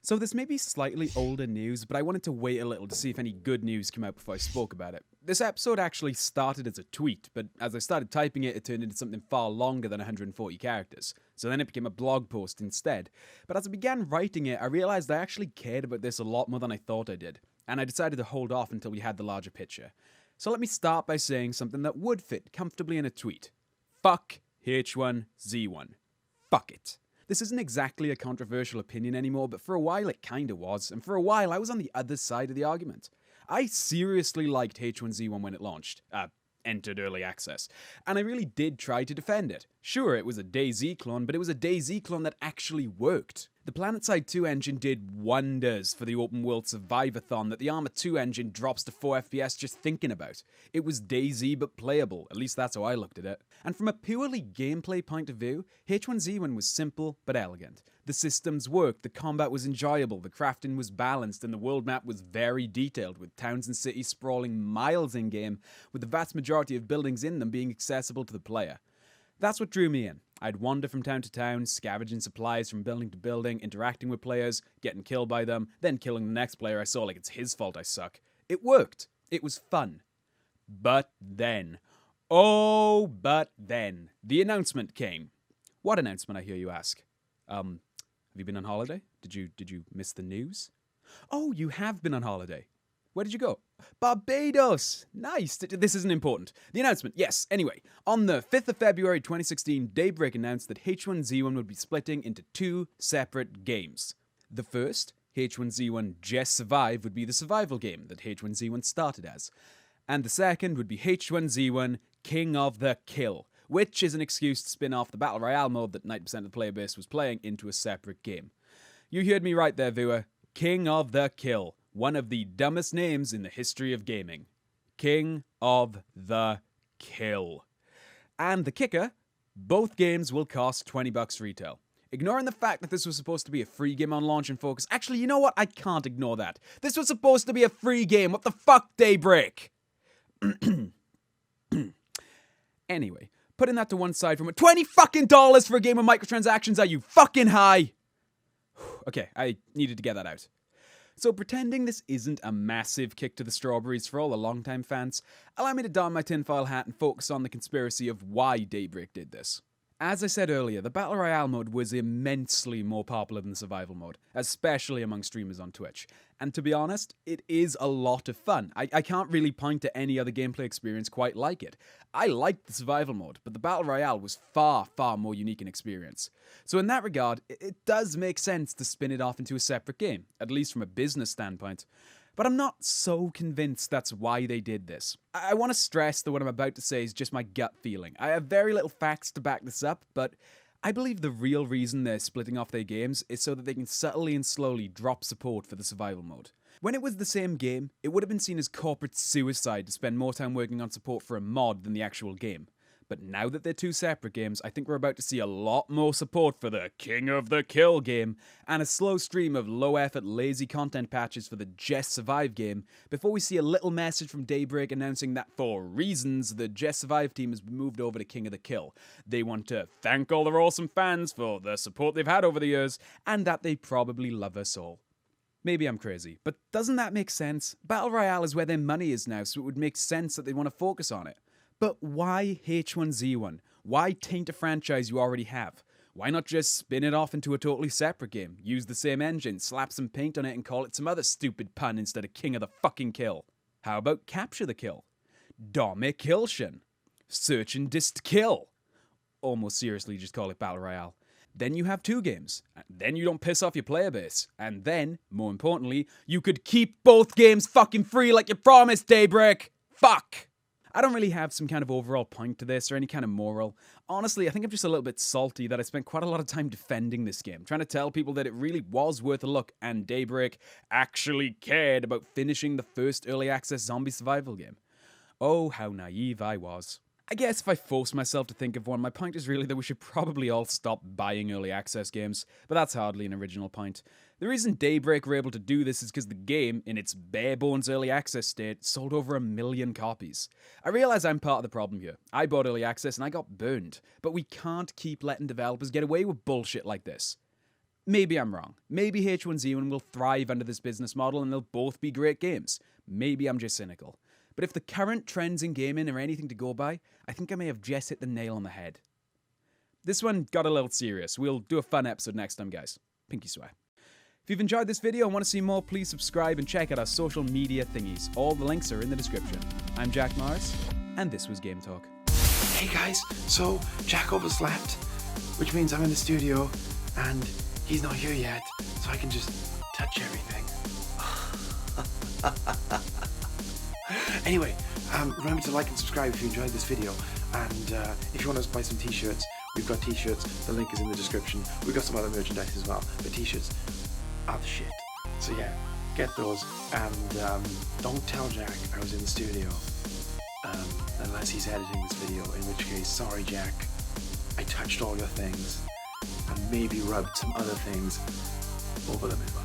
So this may be slightly older news, but I wanted to wait a little to see if any good news came out before I spoke about it. This episode actually started as a tweet, but as I started typing it, it turned into something far longer than 140 characters. So then it became a blog post instead. But as I began writing it, I realized I actually cared about this a lot more than I thought I did, and I decided to hold off until we had the larger picture. So let me start by saying something that would fit comfortably in a tweet. Fuck H1Z1. Fuck it. This isn't exactly a controversial opinion anymore, but for a while it kinda was, and for a while I was on the other side of the argument. I seriously liked H1Z1 when it launched, entered early access, and I really did try to defend it. Sure, it was a DayZ clone, but it was a DayZ clone that actually worked. The PlanetSide 2 engine did wonders for the open world survivathon that the Arma 2 engine drops to 4 FPS just thinking about. It was DayZ but playable, at least that's how I looked at it. And from a purely gameplay point of view, H1Z1 was simple but elegant. The systems worked, the combat was enjoyable, the crafting was balanced, and the world map was very detailed, with towns and cities sprawling miles in-game, with the vast majority of buildings in them being accessible to the player. That's what drew me in. I'd wander from town to town, scavenging supplies from building to building, interacting with players, getting killed by them, then killing the next player I saw like it's his fault I suck. It worked. It was fun. But then, the announcement came. What announcement, I hear you ask? Have you been on holiday? Did you miss the news? Oh, you have been on holiday. Where did you go? Barbados! Nice! This isn't important. The announcement, yes. Anyway, on the 5th of February 2016, Daybreak announced that H1Z1 would be splitting into two separate games. The first, H1Z1 Just Survive, would be the survival game that H1Z1 started as. And the second would be H1Z1 King of the Kill, which is an excuse to spin off the Battle Royale mode that 90% of the player base was playing into a separate game. You heard me right there, viewer. King of the Kill. One of the dumbest names in the history of gaming. King of the Kill. And the kicker, both games will cost $20 retail. Ignoring the fact that this was supposed to be a free game on launch and focus. Actually, you know what? I can't ignore that. This was supposed to be a free game. What the fuck, Daybreak? Anyway, putting that to one side from $20 fucking for a game with microtransactions, are you fucking high? Okay, I needed to get that out. So pretending this isn't a massive kick to the strawberries for all the longtime fans, allow me to don my tinfoil hat and focus on the conspiracy of why Daybreak did this. As I said earlier, the Battle Royale mode was immensely more popular than the survival mode, especially among streamers on Twitch. And to be honest, it is a lot of fun. I can't really point to any other gameplay experience quite like it. I liked the survival mode, but the Battle Royale was far, far more unique in experience. So in that regard, it does make sense to spin it off into a separate game, at least from a business standpoint. But I'm not so convinced that's why they did this. I want to stress that what I'm about to say is just my gut feeling. I have very little facts to back this up, but I believe the real reason they're splitting off their games is so that they can subtly and slowly drop support for the survival mode. When it was the same game, it would have been seen as corporate suicide to spend more time working on support for a mod than the actual game. But now that they're two separate games, I think we're about to see a lot more support for the King of the Kill game, and a slow stream of low-effort, lazy content patches for the Just Survive game, before we see a little message from Daybreak announcing that for reasons, the Just Survive team has been moved over to King of the Kill. They want to thank all their awesome fans for the support they've had over the years, and that they probably love us all. Maybe I'm crazy, but doesn't that make sense? Battle Royale is where their money is now, so it would make sense that they want to focus on it. But why H1Z1? Why taint a franchise you already have? Why not just spin it off into a totally separate game? Use the same engine, slap some paint on it and call it some other stupid pun instead of King of the fucking Kill? How about Capture the Kill? Domikilshin? Search and Dist Kill? Or more seriously, just call it Battle Royale. Then you have two games. Then you don't piss off your player base. And then, more importantly, you could keep both games fucking free like you promised, Daybreak! Fuck! I don't really have some kind of overall point to this or any kind of moral. Honestly, I think I'm just a little bit salty that I spent quite a lot of time defending this game, trying to tell people that it really was worth a look, and Daybreak actually cared about finishing the first early access zombie survival game. Oh, how naive I was. I guess if I force myself to think of one, my point is really that we should probably all stop buying early access games, but that's hardly an original point. The reason Daybreak were able to do this is because the game, in its bare-bones early access state, sold over 1 million copies. I realize I'm part of the problem here. I bought early access and I got burned, but we can't keep letting developers get away with bullshit like this. Maybe I'm wrong. Maybe H1Z1 will thrive under this business model and they'll both be great games. Maybe I'm just cynical. But if the current trends in gaming are anything to go by, I think I may have just hit the nail on the head. This one got a little serious. We'll do a fun episode next time, guys. Pinky swear. If you've enjoyed this video and want to see more, please subscribe and check out our social media thingies. All the links are in the description. I'm Jack Morris, and this was Game Talk. Hey guys, so Jack overslept, which means I'm in the studio and he's not here yet, so I can just touch everything. Anyway, remember to like and subscribe if you enjoyed this video, and if you want to buy some t-shirts, we've got t-shirts, the link is in the description. We've got some other merchandise as well, but t-shirts are the shit. So yeah, get those, and don't tell Jack I was in the studio, unless he's editing this video, in which case, sorry Jack, I touched all your things, and maybe rubbed some other things over them as well.